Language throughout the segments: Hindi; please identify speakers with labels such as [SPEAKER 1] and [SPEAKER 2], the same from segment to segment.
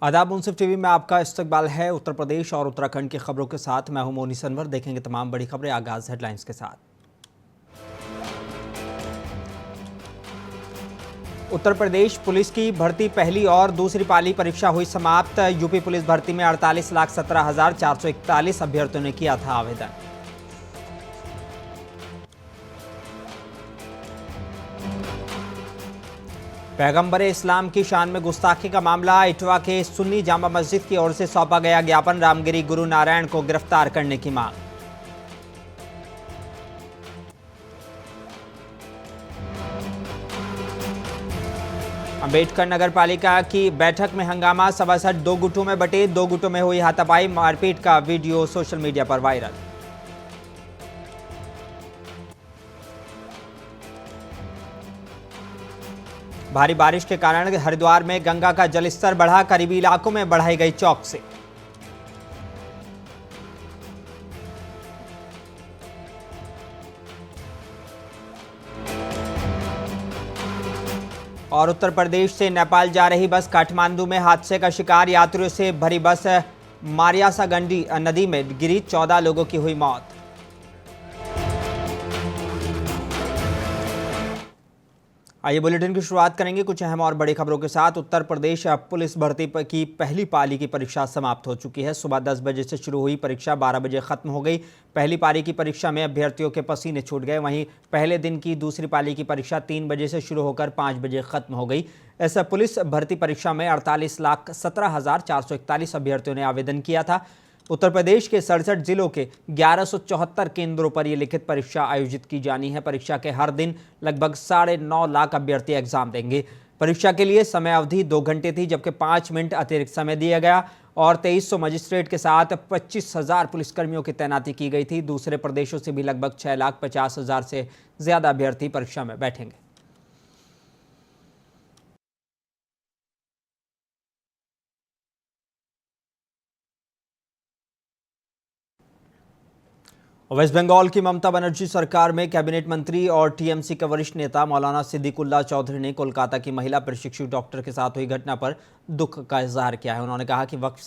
[SPEAKER 1] आदाब मुंसिफ टीवी में आपका इस्तकबाल है। उत्तर प्रदेश और उत्तराखंड की खबरों के साथ मैं हूं मोनी सनवर। देखेंगे तमाम बड़ी खबरें। आगाज हेडलाइंस के साथ। उत्तर प्रदेश पुलिस की भर्ती पहली और दूसरी पाली परीक्षा हुई समाप्त। यूपी पुलिस भर्ती में 48,17,441 अभ्यर्थियों ने किया था आवेदन। पैगंबर इस्लाम की शान में गुस्ताखी का मामला। इटवा के सुन्नी जामा मस्जिद की ओर से सौंपा गया ज्ञापन। रामगिरी गुरु नारायण को गिरफ्तार करने की मांग। अंबेडकर नगर पालिका की बैठक में हंगामा। सभासद दो गुटों में बटे। दो गुटों में हुई हाथापाई। मारपीट का वीडियो सोशल मीडिया पर वायरल। भारी बारिश के कारण हरिद्वार में गंगा का जलस्तर बढ़ा। करीबी इलाकों में बढ़ाई गई चौकसी। और उत्तर प्रदेश से नेपाल जा रही बस काठमांडू में हादसे का शिकार। यात्रियों से भरी बस मारियासागंडी नदी में गिरी। 14 लोगों की हुई मौत। आइए बुलेटिन की शुरुआत करेंगे कुछ अहम और बड़ी खबरों के साथ। उत्तर प्रदेश पुलिस भर्ती की पहली पाली की परीक्षा समाप्त हो चुकी है। सुबह 10 बजे से शुरू हुई परीक्षा 12 बजे खत्म हो गई। पहली पाली की परीक्षा में अभ्यर्थियों के पसीने छूट गए। वहीं पहले दिन की दूसरी पाली की परीक्षा 3 बजे से शुरू होकर 5 बजे खत्म हो गई। इस पुलिस भर्ती परीक्षा में 48,17,441 अभ्यर्थियों ने आवेदन किया था। उत्तर प्रदेश के 67 जिलों के 1174 केंद्रों पर यह लिखित परीक्षा आयोजित की जानी है। परीक्षा के हर दिन लगभग 9.5 लाख अभ्यर्थी एग्जाम देंगे। परीक्षा के लिए समय अवधि 2 घंटे थी, जबकि 5 मिनट अतिरिक्त समय दिया गया और 2300 मजिस्ट्रेट के साथ 25,000 पुलिसकर्मियों की तैनाती की गई थी। दूसरे प्रदेशों से भी लगभग 6,50,000 से ज्यादा अभ्यर्थी परीक्षा में बैठेंगे। वेस्ट बंगाल की ममता बनर्जी सरकार में कैबिनेट मंत्री और टीएमसी के वरिष्ठ नेता मौलाना सिद्दीकुल्लाह चौधरी ने कोलकाता की महिला प्रशिक्षु डॉक्टर के साथ हुई घटना पर दुख का इजहार किया है। उन्होंने कहा कि वक्फ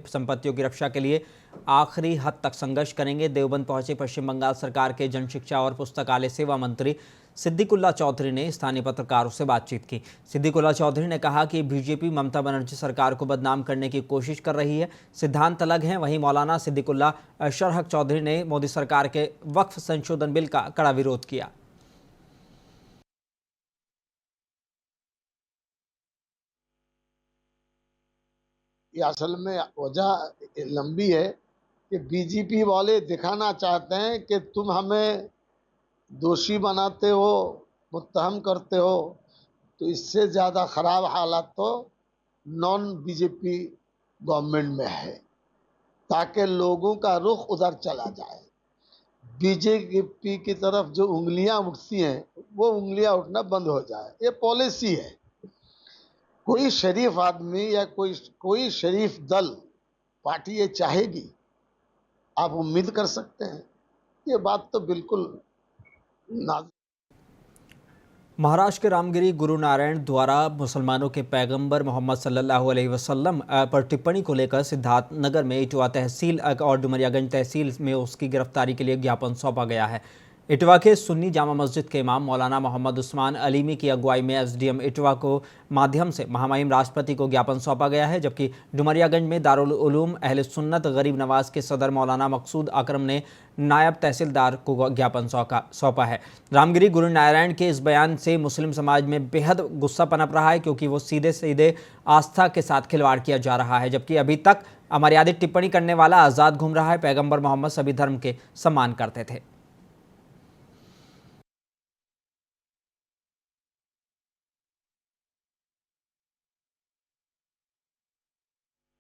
[SPEAKER 1] संपत्तियों की रक्षा के लिए आखिरी हद तक संघर्ष करेंगे। देवबंद पहुंचे पश्चिम बंगाल सरकार के जनशिक्षा और पुस्तकालय सेवा मंत्री सिद्दीकुल्लाह चौधरी ने स्थानीय पत्रकारों से बातचीत की। सिद्दीकुल्लाह चौधरी ने कहा कि बीजेपी ममता बनर्जी सरकार को बदनाम करने की कोशिश कर रही है। सिद्धांत अलग हैं। वहीं मौलाना सिद्दीकुल्लाह शरहक चौधरी ने मोदी सरकार के वक्फ संशोधन बिल का कड़ा विरोध किया।
[SPEAKER 2] ये असल में वजह लंबी है कि बीजेपी वाले दिखाना चाहते हैं कि तुम हमें दोषी बनाते हो, मुत्तहम करते हो। तो इससे ज़्यादा ख़राब हालात तो नॉन बीजेपी गवर्नमेंट में है, ताकि लोगों का रुख उधर चला जाए। बीजेपी की तरफ जो उंगलियां उठती हैं वो उंगलियां उठना बंद हो जाए। ये पॉलिसी है। कोई शरीफ आदमी या कोई शरीफ दल पार्टी ये चाहेगी, आप उम्मीद कर सकते हैं। ये बात तो बिल्कुल ना।
[SPEAKER 1] महाराष्ट्र के रामगिरी गुरु नारायण द्वारा मुसलमानों के पैगंबर मोहम्मद सल्लल्लाहु अलैहि वसल्लम पर टिप्पणी को लेकर सिद्धार्थनगर में इटवा तहसील और डुमरियागंज तहसील में उसकी गिरफ्तारी के लिए ज्ञापन सौंपा गया है। इटवा के सुन्नी जामा मस्जिद के इमाम मौलाना मोहम्मद उस्मान अलीमी की अगुवाई में एसडीएम इटवा को माध्यम से महामहिम राष्ट्रपति को ज्ञापन सौंपा गया है, जबकि डुमरियागंज में दारुल उलूम अहले सुन्नत गरीब नवाज के सदर मौलाना मकसूद अकरम ने नायब तहसीलदार को ज्ञापन सौंपा है। रामगिरी गुरु नारायण के इस बयान से मुस्लिम समाज में बेहद गुस्सा पनप रहा है, क्योंकि वो सीधे सीधे आस्था के साथ खिलवाड़ किया जा रहा है, जबकि अभी तक अमर्यादित टिप्पणी करने वाला आज़ाद घूम रहा है। पैगंबर मोहम्मद सभी धर्म के सम्मान करते थे।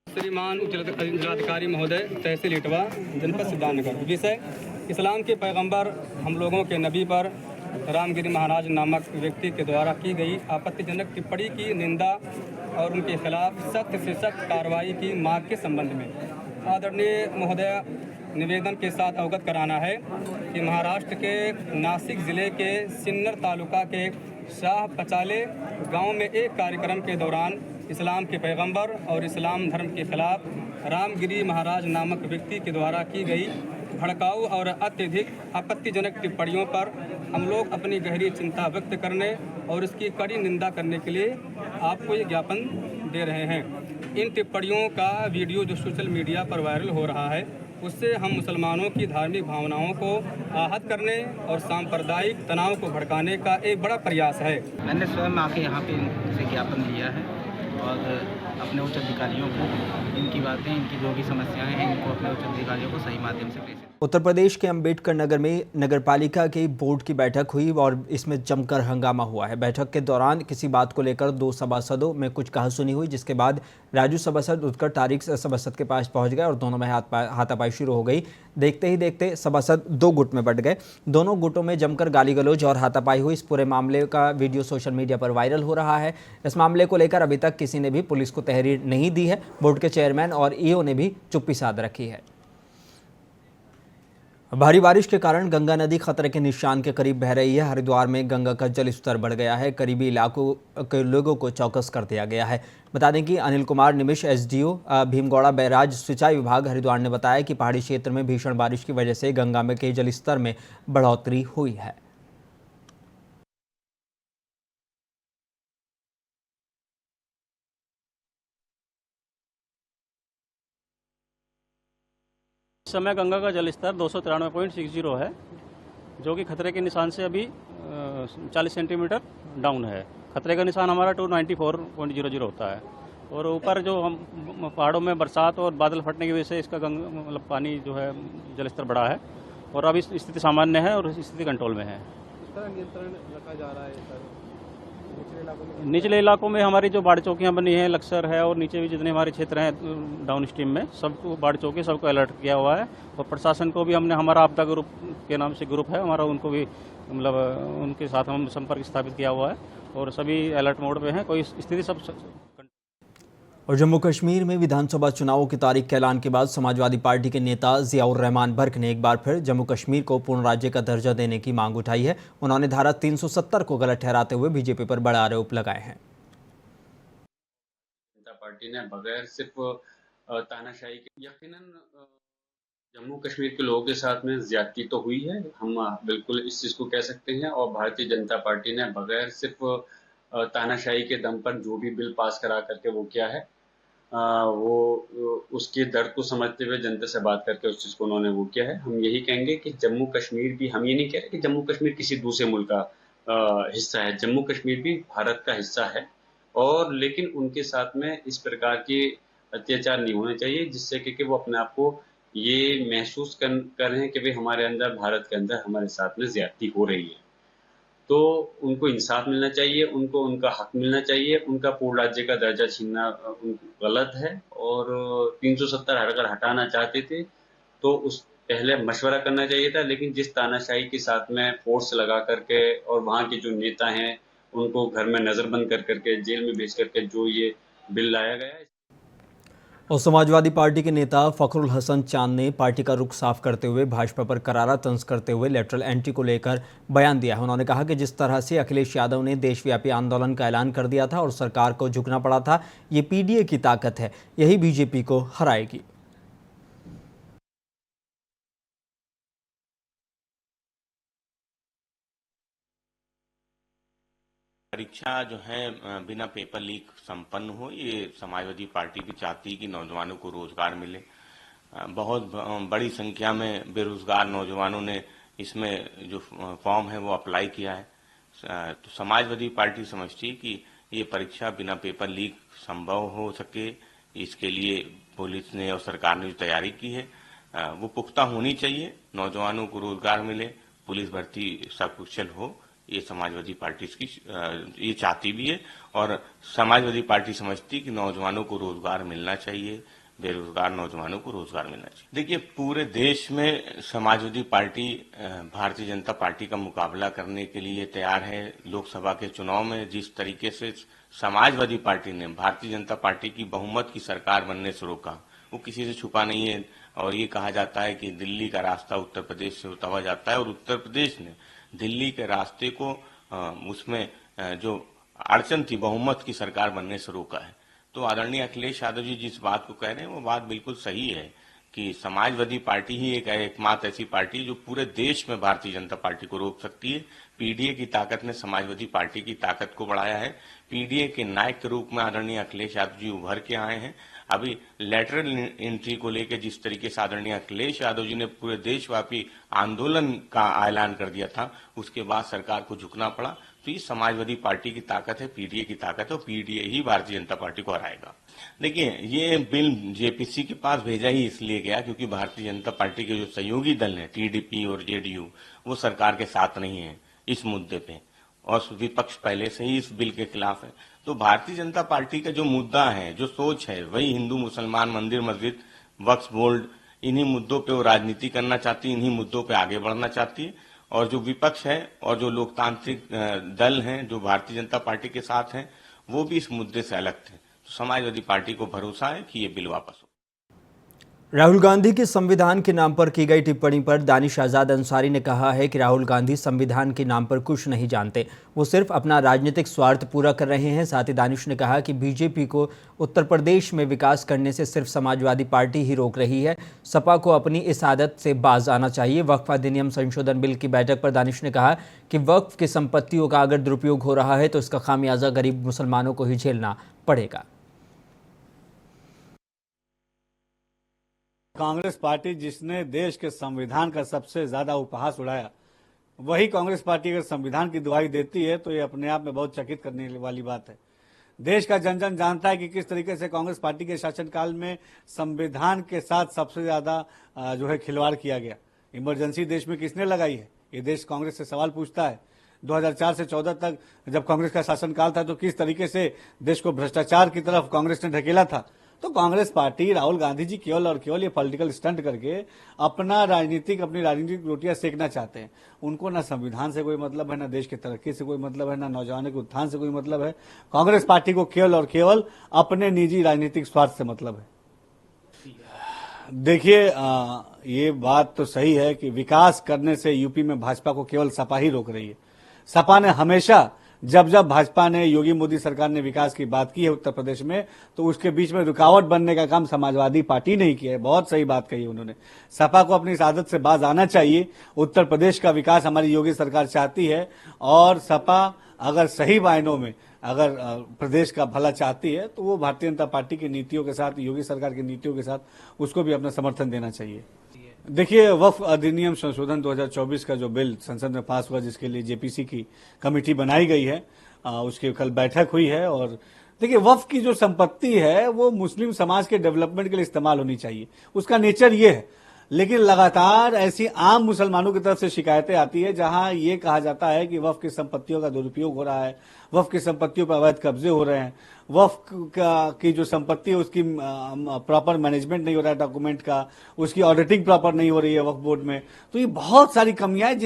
[SPEAKER 3] श्रीमान उच्च जिलाधिकारी महोदय, तहसील इटवा, जनपद सिद्धार्थनगर। विषय: इस्लाम के पैगंबर हम लोगों के नबी पर रामगिरी महाराज नामक व्यक्ति के द्वारा की गई आपत्तिजनक टिप्पणी की निंदा और उनके खिलाफ सख्त से सख्त कार्रवाई की मांग के संबंध में आदरणीय महोदय निवेदन के साथ अवगत कराना है कि महाराष्ट्र के नासिक जिले के सिन्नर तालुका के शाह पचाले गांव में एक कार्यक्रम के दौरान इस्लाम के पैगंबर और इस्लाम धर्म के खिलाफ रामगिरी महाराज नामक व्यक्ति के द्वारा की गई भड़काऊ और अत्यधिक आपत्तिजनक टिप्पणियों पर हम लोग अपनी गहरी चिंता व्यक्त करने और इसकी कड़ी निंदा करने के लिए आपको ये ज्ञापन दे रहे हैं। इन टिप्पणियों का वीडियो जो सोशल मीडिया पर वायरल हो रहा है, उससे हम मुसलमानों की धार्मिक भावनाओं को आहत करने और सांप्रदायिक तनाव को भड़काने का एक बड़ा प्रयास है।
[SPEAKER 4] मैंने स्वयं आके यहाँ पे इनसे ज्ञापन दिया है और अपने उच्च अधिकारियों को इनकी बातें, इनकी जो भी समस्याएं हैं, इनको अपने उच्च अधिकारियों को सही माध्यम से प्रेषित।
[SPEAKER 1] उत्तर प्रदेश के अंबेडकर नगर में नगरपालिका के बोर्ड की बैठक हुई और इसमें जमकर हंगामा हुआ है। बैठक के दौरान किसी बात को लेकर दो सभासदों में कुछ कहासुनी हुई, जिसके बाद राजू सभासद उठकर तारिक सभासद के पास पहुंच गए और दोनों में हाथापाई शुरू हो गई। देखते ही देखते सभासद दो गुट में बंट गए। दोनों गुटों में जमकर गाली गलौज और हाथापाई हुई। इस पूरे मामले का वीडियो सोशल मीडिया पर वायरल हो रहा है। इस मामले को लेकर अभी तक किसी ने भी पुलिस को तहरीर नहीं दी है। बोर्ड के चेयरमैन और ईओ ने भी चुप्पी साध रखी है। भारी बारिश के कारण गंगा नदी खतरे के निशान के करीब बह रही है। हरिद्वार में गंगा का जल स्तर बढ़ गया है। करीबी इलाकों के लोगों को चौकस कर दिया गया है। बता दें कि अनिल कुमार निमिष एसडीओ भीमगौड़ा बैराज सिंचाई विभाग हरिद्वार ने बताया कि पहाड़ी क्षेत्र में भीषण बारिश की वजह से गंगा में के जल स्तर में बढ़ोतरी हुई है।
[SPEAKER 5] इस समय गंगा का जलस्तर 293.60 है, जो कि खतरे के निशान से अभी 40 सेंटीमीटर डाउन है। खतरे का निशान हमारा 294.00 होता है और ऊपर जो हम पहाड़ों में बरसात और बादल फटने की वजह से इसका मतलब पानी जो है जलस्तर बढ़ा है और अभी स्थिति सामान्य है और स्थिति कंट्रोल में है।
[SPEAKER 6] इस तरह नियंत्रण रखा जा रहा है सर
[SPEAKER 5] निचले इलाकों में हमारी जो बाढ़ चौकियां बनी हैं, लक्सर है और नीचे भी जितने हमारे क्षेत्र हैं डाउन स्ट्रीम में, सबको बाढ़ चौकी सबको अलर्ट किया हुआ है और प्रशासन को भी हमने, हमारा आपदा ग्रुप के नाम से ग्रुप है हमारा, उनको भी मतलब उनके साथ हम संपर्क स्थापित किया हुआ है और सभी अलर्ट मोड पे हैं। कोई स्थिति सब।
[SPEAKER 1] और जम्मू कश्मीर में विधानसभा चुनावों की तारीख के ऐलान के बाद समाजवादी पार्टी के नेता जियाउर रहमान बर्क ने एक बार फिर जम्मू कश्मीर को पूर्ण राज्य का दर्जा देने की मांग उठाई है। उन्होंने धारा 370 को गलत ठहराते हुए बीजेपी पर बड़ा आरोप लगाए हैं।
[SPEAKER 7] जनता पार्टी ने बगैर सिर्फ तानाशाही के, यकीनन जम्मू कश्मीर के लोगों के साथ में ज्यादती तो हुई है, हम बिल्कुल इस चीज को कह सकते हैं। और भारतीय जनता पार्टी ने बगैर सिर्फ तानाशाही के दम पर जो भी बिल पास करा करके वो किया है, वो उसके दर्द को समझते हुए जनता से बात करके उस चीज को उन्होंने वो किया है। हम यही कहेंगे कि जम्मू कश्मीर भी, हम ये नहीं कह रहे कि जम्मू कश्मीर किसी दूसरे मुल्क का हिस्सा है, जम्मू कश्मीर भी भारत का हिस्सा है। और लेकिन उनके साथ में इस प्रकार के अत्याचार नहीं होने चाहिए जिससे कि वो अपने आप को ये महसूस कर रहे हैं कि भाई हमारे अंदर, भारत के अंदर हमारे साथ में ज्यादती हो रही है। तो उनको इंसाफ मिलना चाहिए, उनको उनका हक मिलना चाहिए। उनका पूर्ण राज्य का दर्जा छीनना गलत है और 370 अगर हटाना चाहते थे तो उस पहले मशवरा करना चाहिए था। लेकिन जिस तानाशाही के साथ में फोर्स लगा करके और वहाँ के जो नेता हैं उनको घर में नजरबंद कर करके जेल में भेज करके जो ये बिल लाया गया है।
[SPEAKER 1] और समाजवादी पार्टी के नेता फखरुल हसन चांद ने पार्टी का रुख साफ करते हुए भाजपा पर करारा तंज करते हुए लेटरल एंट्री को लेकर बयान दिया है। उन्होंने कहा कि जिस तरह से अखिलेश यादव ने देशव्यापी आंदोलन का ऐलान कर दिया था और सरकार को झुकना पड़ा था, ये पीडीए की ताकत है, यही बीजेपी को हराएगी।
[SPEAKER 8] परीक्षा जो है बिना पेपर लीक संपन्न हो, ये समाजवादी पार्टी भी चाहती है कि नौजवानों को रोजगार मिले। बहुत बड़ी संख्या में बेरोजगार नौजवानों ने इसमें जो फॉर्म है वो अप्लाई किया है। तो समाजवादी पार्टी समझती है कि ये परीक्षा बिना पेपर लीक संभव हो सके, इसके लिए पुलिस ने और सरकार ने जो तैयारी की है वो पुख्ता होनी चाहिए। नौजवानों को रोजगार मिले, पुलिस भर्ती सकुशल हो, ये समाजवादी पार्टी की ये चाहती भी है। और समाजवादी पार्टी समझती कि नौजवानों को रोजगार मिलना चाहिए, बेरोजगार नौजवानों को रोजगार मिलना चाहिए। देखिए, पूरे देश में समाजवादी पार्टी भारतीय जनता पार्टी का मुकाबला करने के लिए तैयार है। लोकसभा के चुनाव में जिस तरीके से समाजवादी पार्टी ने भारतीय जनता पार्टी की बहुमत की सरकार बनने से रोका, वो किसी से छुपा नहीं है। और ये कहा जाता है कि दिल्ली का रास्ता उत्तर प्रदेश से होता हुआ जाता है और उत्तर प्रदेश ने दिल्ली के रास्ते को उसमें जो अड़चन थी बहुमत की सरकार बनने से रोका है। तो आदरणीय अखिलेश यादव जी जिस बात को कह रहे हैं वो बात बिल्कुल सही है कि समाजवादी पार्टी ही एकमात्र ऐसी पार्टी है जो पूरे देश में भारतीय जनता पार्टी को रोक सकती है। पीडीए की ताकत ने समाजवादी पार्टी की ताकत को बढ़ाया है। पीडीए के नायक के रूप में आदरणीय अखिलेश यादव जी उभर के आए हैं। अभी लेटरल एंट्री को लेकर जिस तरीके से आदरणीय अखिलेश यादव जी ने पूरे देशव्यापी आंदोलन का ऐलान कर दिया था, उसके बाद सरकार को झुकना पड़ा। तो ये समाजवादी पार्टी की ताकत है, पीडीए की ताकत है और पीडीए ही भारतीय जनता पार्टी को हराएगा। देखिए, ये बिल जेपीसी के पास भेजा ही इसलिए गया क्योंकि भारतीय जनता पार्टी के जो सहयोगी दल हैं टीडीपी और जेडीयू, वो सरकार के साथ नहीं है इस मुद्दे पे और विपक्ष पहले से ही इस बिल के खिलाफ है। तो भारतीय जनता पार्टी का जो मुद्दा है, जो सोच है, वही हिंदू मुसलमान, मंदिर मस्जिद, वक्फ बोर्ड, इन्हीं मुद्दों पे वो राजनीति करना चाहती है, इन्हीं मुद्दों पे आगे बढ़ना चाहती है। और जो विपक्ष है और जो लोकतांत्रिक दल हैं जो भारतीय जनता पार्टी के साथ हैं, वो भी इस मुद्दे से अलग थे। तो समाजवादी पार्टी को भरोसा है कि ये बिल वापस हो।
[SPEAKER 1] राहुल गांधी के संविधान के नाम पर की गई टिप्पणी पर दानिश आज़ाद अंसारी ने कहा है कि राहुल गांधी संविधान के नाम पर कुछ नहीं जानते, वो सिर्फ अपना राजनीतिक स्वार्थ पूरा कर रहे हैं। साथ ही दानिश ने कहा कि बीजेपी को उत्तर प्रदेश में विकास करने से सिर्फ समाजवादी पार्टी ही रोक रही है, सपा को अपनी इस आदत से बाज आना चाहिए। वक्फ अधिनियम संशोधन बिल की बैठक पर दानिश ने कहा कि वक्फ की संपत्तियों का अगर दुरुपयोग हो रहा है तो इसका खामियाजा गरीब मुसलमानों को ही झेलना पड़ेगा।
[SPEAKER 9] कांग्रेस पार्टी जिसने देश के संविधान का सबसे ज्यादा उपहास उड़ाया, वही कांग्रेस पार्टी अगर संविधान की दुहाई देती है तो ये अपने आप में बहुत चकित करने वाली बात है। देश का जन जन जानता है कि किस तरीके से कांग्रेस पार्टी के शासनकाल में संविधान के साथ सबसे ज्यादा जो है खिलवाड़ किया गया। इमरजेंसी देश में किसने लगाई है, ये देश कांग्रेस से सवाल पूछता है। 2004 से 14 तक जब कांग्रेस का शासनकाल था तो किस तरीके से देश को भ्रष्टाचार की तरफ कांग्रेस ने ढकेला था। तो कांग्रेस पार्टी, राहुल गांधी जी केवल और केवल ये पॉलिटिकल स्टंट करके अपनी राजनीतिक रोटियां सेकना चाहते हैं। उनको ना संविधान से कोई मतलब है, ना देश की तरक्की से कोई मतलब है, ना नौजवानों के उत्थान से कोई मतलब है। कांग्रेस पार्टी को केवल और केवल अपने निजी राजनीतिक स्वार्थ से मतलब है। देखिए, ये बात तो सही है कि विकास करने से यूपी में भाजपा को केवल सपा ही रोक रही है। सपा ने हमेशा जब भाजपा ने, योगी मोदी सरकार ने विकास की बात की है उत्तर प्रदेश में, तो उसके बीच में रुकावट बनने का काम समाजवादी पार्टी नहीं किया है। बहुत सही बात कही उन्होंने। सपा को अपनी इस आदत से बाज आना चाहिए। उत्तर प्रदेश का विकास हमारी योगी सरकार चाहती है और सपा अगर सही मायनों में अगर प्रदेश का भला चाहती है तो वो भारतीय जनता पार्टी की नीतियों के साथ, योगी सरकार की नीतियों के साथ उसको भी अपना समर्थन देना चाहिए। देखिए, वक्फ अधिनियम संशोधन 2024 का जो बिल संसद में पास हुआ, जिसके लिए जेपीसी की कमेटी बनाई गई है, उसकी कल बैठक हुई है। और देखिए, वक्फ की जो संपत्ति है वो मुस्लिम समाज के डेवलपमेंट के लिए इस्तेमाल होनी चाहिए, उसका नेचर ये है। लेकिन लगातार ऐसी आम मुसलमानों की तरफ से शिकायतें आती है जहां ये कहा जाता है कि वक्फ की संपत्तियों का दुरुपयोग हो रहा है, वक्फ की संपत्तियों पर अवैध कब्जे हो रहे हैं, वक्फ की जो संपत्ति है उसकी प्रॉपर मैनेजमेंट नहीं हो रहा है, डॉक्यूमेंट का, उसकी ऑडिटिंग प्रॉपर नहीं हो रही है वक्फ बोर्ड में। तो ये बहुत सारी कमियां हैं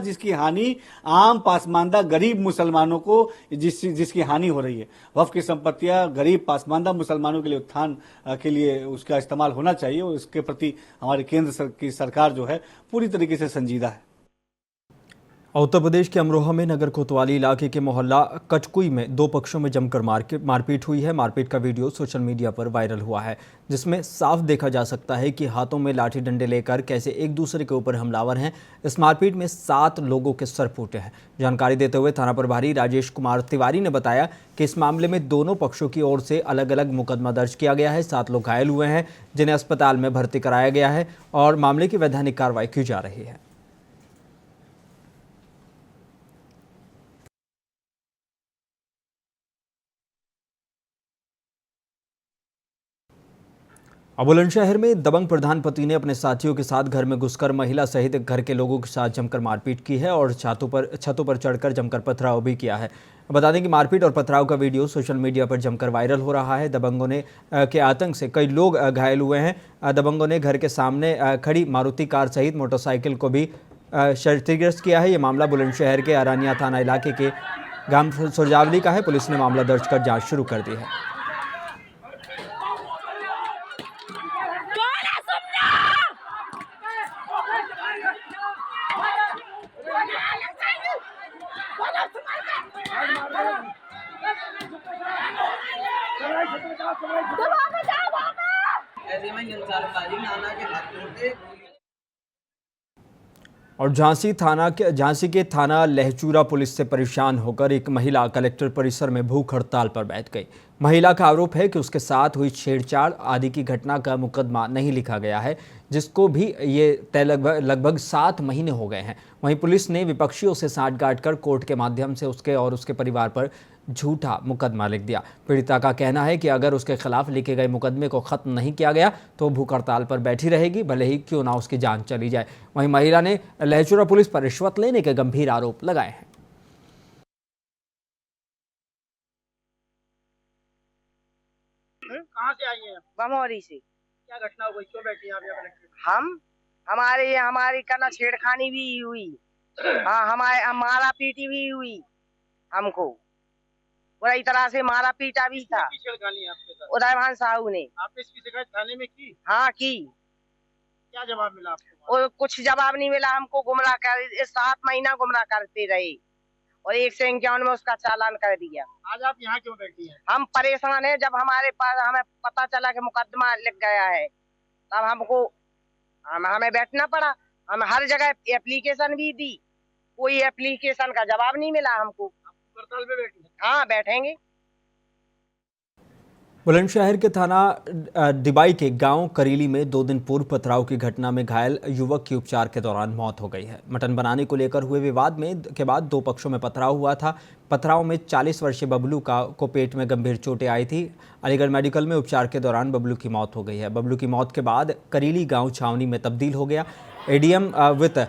[SPEAKER 9] जिसकी हानि आम पासमानदा गरीब मुसलमानों को जिसकी हानि हो रही है। वक्फ की संपत्तियां गरीब पासमानदा मुसलमानों के लिए उत्थान के लिए उसका इस्तेमाल होना चाहिए और इसके प्रति हमारी केंद्र की सरकार जो है पूरी तरीके से संजीदा है।
[SPEAKER 1] उत्तर प्रदेश के अमरोहा में नगर कोतवाली इलाके के मोहल्ला कटकुई में दो पक्षों में जमकर मारपीट हुई है। मारपीट का वीडियो सोशल मीडिया पर वायरल हुआ है, जिसमें साफ देखा जा सकता है कि हाथों में लाठी डंडे लेकर कैसे एक दूसरे के ऊपर हमलावर हैं। इस मारपीट में 7 लोगों के सर फूटे हैं। जानकारी देते हुए थाना प्रभारी राजेश कुमार तिवारी ने बताया कि इस मामले में दोनों पक्षों की ओर से अलग अलग मुकदमा दर्ज किया गया है। 7 लोग घायल हुए हैं, जिन्हें अस्पताल में भर्ती कराया गया है और मामले की वैधानिक कार्रवाई की जा रही है। बुलंदशहर में दबंग प्रधान पति ने अपने साथियों के साथ घर में घुसकर महिला सहित घर के लोगों के साथ जमकर मारपीट की है और छतों पर चढ़कर जमकर पथराव भी किया है। बता दें कि मारपीट और पथराव का वीडियो सोशल मीडिया पर जमकर वायरल हो रहा है। दबंगों के आतंक से कई लोग घायल हुए हैं। दबंगों ने घर के सामने खड़ी मारुति कार सहित मोटरसाइकिल को भी क्षतिग्रस्त किया है। ये मामला बुलंदशहर के अरानिया थाना इलाके के गांव सुरजावली का है। पुलिस ने मामला दर्ज कर जाँच शुरू कर दी है।
[SPEAKER 10] सरकारी नाना के हाथ तोड़ते।
[SPEAKER 1] और झांसी के थाना लहचूरा पुलिस से परेशान होकर एक महिला कलेक्टर परिसर में भूख हड़ताल पर बैठ गई। महिला का आरोप है कि उसके साथ हुई छेड़छाड़ आदि की घटना का मुकदमा नहीं लिखा गया है, जिसको भी ये तय लगभग 7 महीने हो गए हैं। वहीं पुलिस ने विपक्षियों से सांठगांठ कर कोर्ट के माध्यम से उसके और उसके परिवार पर झूठा मुकदमा लिख दिया। पीड़िता का कहना है कि अगर उसके खिलाफ लिखे गए मुकदमे को खत्म नहीं किया गया तो भूख हड़ताल पर बैठी रहेगी, भले ही क्यों ना उसकी जान चली जाए। वहीं महिला ने लहचूरा पुलिस पर रिश्वत लेने के गंभीर आरोप लगाए हैं।
[SPEAKER 11] कहाँ से आई हैं?
[SPEAKER 10] बमौरी से।
[SPEAKER 11] क्या घटना हो गई, क्यों बैठी हैं आप यहाँ कलेक्टर?
[SPEAKER 10] हमारी कल छेड़खानी भी हुई। हाँ, हमारा पीटी भी हुई। हमको बुरी तरह से मारा पीटा भी था।
[SPEAKER 11] छेड़खानी आपके साथ?
[SPEAKER 10] उदयभान साहू ने।
[SPEAKER 11] आपने इसकी शिकायत थाने में की?
[SPEAKER 10] हाँ की।
[SPEAKER 11] क्या जवाब मिला आपको?
[SPEAKER 10] और कुछ जवाब नहीं मिला। हमको गुमराह कर 7 महीना गुमराह करते रहे और 151 में उसका चालान कर दिया।
[SPEAKER 11] आज आप यहाँ क्यों बैठी हैं?
[SPEAKER 10] हम परेशान हैं। जब हमारे पास हमें पता चला कि मुकदमा लिख गया है तब हमको हमें बैठना पड़ा। हम हर जगह एप्लीकेशन भी दी, कोई एप्लीकेशन का जवाब नहीं मिला हमको।
[SPEAKER 11] हड़ताल पे बैठी हैं?
[SPEAKER 10] हाँ बैठेंगे।
[SPEAKER 1] बुलंदशहर के थाना डिबाई के गांव करीली में 2 दिन पूर्व पथराव की घटना में घायल युवक की उपचार के दौरान मौत हो गई है। मटन बनाने को लेकर हुए विवाद के बाद 2 पक्षों में पथराव हुआ था। पथराव में 40 वर्षीय बबलू को पेट में गंभीर चोटें आई थी। अलीगढ़ मेडिकल में उपचार के दौरान बबलू की मौत हो गई है। बबलू की मौत के बाद करीली गाँव छावनी में तब्दील हो गया। एडीएम वित्त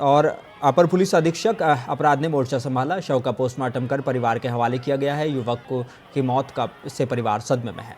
[SPEAKER 1] और अपर पुलिस अधीक्षक अपराध ने मोर्चा संभाला। शव का पोस्टमार्टम कर परिवार के हवाले किया गया है। युवक की मौत से परिवार सदमे में है।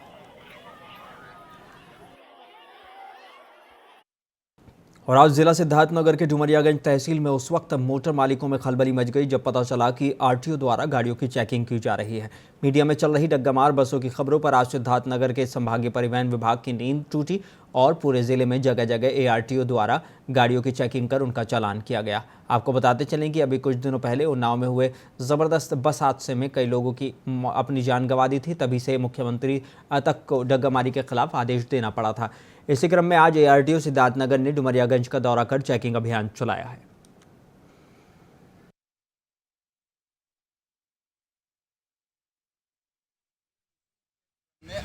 [SPEAKER 1] और आज जिला सिद्धार्थनगर के डुमरियागंज तहसील में उस वक्त मोटर मालिकों में खलबली मच गई जब पता चला कि आरटीओ द्वारा गाड़ियों की चेकिंग की जा रही है। मीडिया में चल रही डग्गामार बसों की खबरों पर आज सिद्धार्थनगर के संभागीय परिवहन विभाग की नींद टूटी और पूरे जिले में जगह जगह एआरटीओ द्वारा गाड़ियों की चेकिंग कर उनका चालान किया गया। आपको बताते चलें कि अभी कुछ दिनों पहले उन्नाव में हुए ज़बरदस्त बस हादसे में कई लोगों की अपनी जान गंवा दी थी। तभी से मुख्यमंत्री तक को डग्गामारी के खिलाफ आदेश देना पड़ा था। इसी क्रम में आज एआरटीओ सिद्धार्थनगर ने डुमरियागंज का दौरा कर चेकिंग अभियान चलाया है।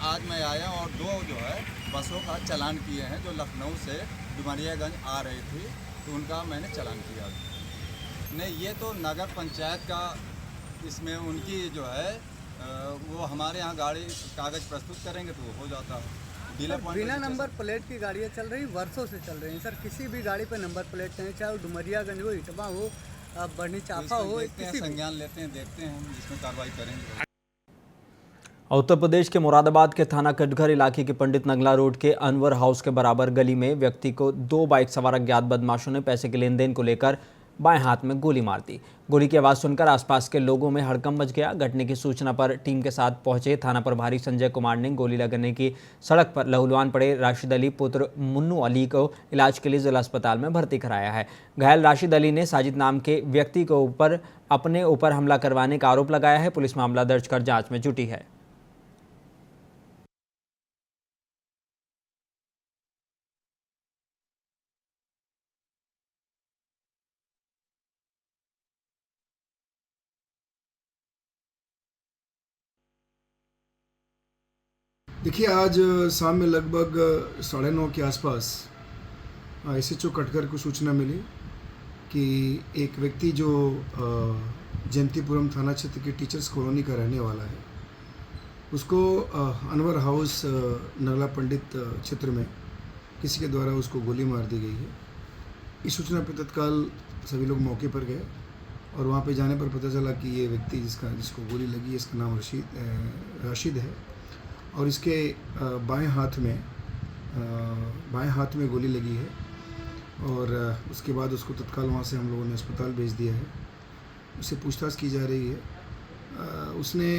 [SPEAKER 12] आज मैं आया और 2 जो है बसों का चालान किए हैं जो लखनऊ से डुमरियागंज आ रही थी, तो उनका मैंने चालान किया। नहीं, ये तो नगर पंचायत का, इसमें उनकी जो है वो हमारे यहाँ गाड़ी कागज़ प्रस्तुत करेंगे तो वो हो जाता है।
[SPEAKER 13] बिना नंबर प्लेट की गाड़ियाँ चल रही, वर्षों से चल रही हैं सर। किसी भी गाड़ी पे नंबर प्लेट नहीं, चाहे वो डुमरियागंज हो, इटवा हो, बरनी चाफा हो,
[SPEAKER 12] किसी संज्ञान लेते हैं, देखते हैं हम जिसमें कार्रवाई करेंगे।
[SPEAKER 1] उत्तर प्रदेश के मुरादाबाद के थाना कटघर इलाके के पंडित नगला रोड के अनवर हाउस के बराबर गली में व्यक्ति को 2 बाइक सवार अज्ञात बदमाशों ने पैसे के लेन देन को लेकर बाएं हाथ में गोली मार दी। गोली की आवाज़ सुनकर आसपास के लोगों में हड़कंप मच गया। घटने की सूचना पर टीम के साथ पहुंचे थाना प्रभारी संजय कुमार ने गोली लगने की सड़क पर लहूलुहान पड़े राशिद अली पुत्र मुन्नू अली को इलाज के लिए जिला अस्पताल में भर्ती कराया है। घायल राशिद अली ने साजिद नाम के व्यक्ति को अपने ऊपर हमला करवाने का आरोप लगाया है। पुलिस मामला दर्ज कर जाँच में जुटी है।
[SPEAKER 14] देखिए, आज शाम में लगभग 9:30 के आसपास एसएचओ कटघर को सूचना मिली कि एक व्यक्ति जो जयंतीपुरम थाना क्षेत्र के टीचर्स कॉलोनी का रहने वाला है, उसको अनवर हाउस नगला पंडित क्षेत्र में किसी के द्वारा उसको गोली मार दी गई है। इस सूचना पर तत्काल सभी लोग मौके पर गए और वहाँ पे जाने पर पता चला कि ये व्यक्ति जिसको गोली लगी, इसका नाम राशिद है और इसके बाएं हाथ में गोली लगी है। और उसके बाद उसको तत्काल वहाँ से हम लोगों ने अस्पताल भेज दिया है। उससे पूछताछ की जा रही है। उसने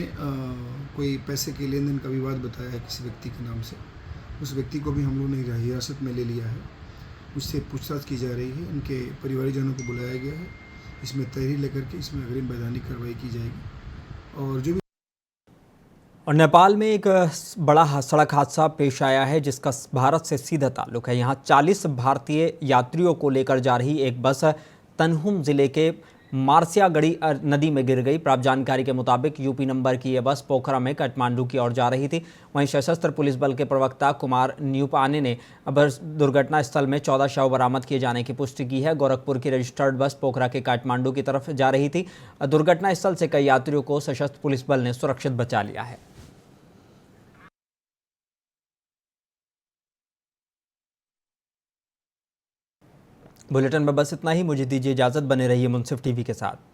[SPEAKER 14] कोई पैसे के लेन देन का विवाद बताया है किसी व्यक्ति के नाम से। उस व्यक्ति को भी हम लोगों ने हिरासत में ले लिया है। उससे पूछताछ की जा रही है। उनके परिवारजनों को बुलाया गया है। इसमें तहरीर लेकर के इसमें अग्रिम वैधानिक कार्रवाई की जाएगी। और जो
[SPEAKER 1] और नेपाल में एक बड़ा सड़क हादसा पेश आया है जिसका भारत से सीधा ताल्लुक है। यहाँ 40 भारतीय यात्रियों को लेकर जा रही एक बस तनहुम जिले के मार्सियागढ़ी नदी में गिर गई। प्राप्त जानकारी के मुताबिक यूपी नंबर की यह बस पोखरा में काठमांडू की ओर जा रही थी। वहीं सशस्त्र पुलिस बल के प्रवक्ता कुमार न्यूपाने ने दुर्घटना स्थल में 14 शव बरामद किए जाने की पुष्टि की है। गोरखपुर की रजिस्टर्ड बस पोखरा के काठमांडू की तरफ जा रही थी। दुर्घटना स्थल से कई यात्रियों को सशस्त्र पुलिस बल ने सुरक्षित बचा लिया है। बुलेटिन में बस इतना ही। मुझे दीजिए इजाजत। बने रहिए मुंसिफ टीवी के साथ।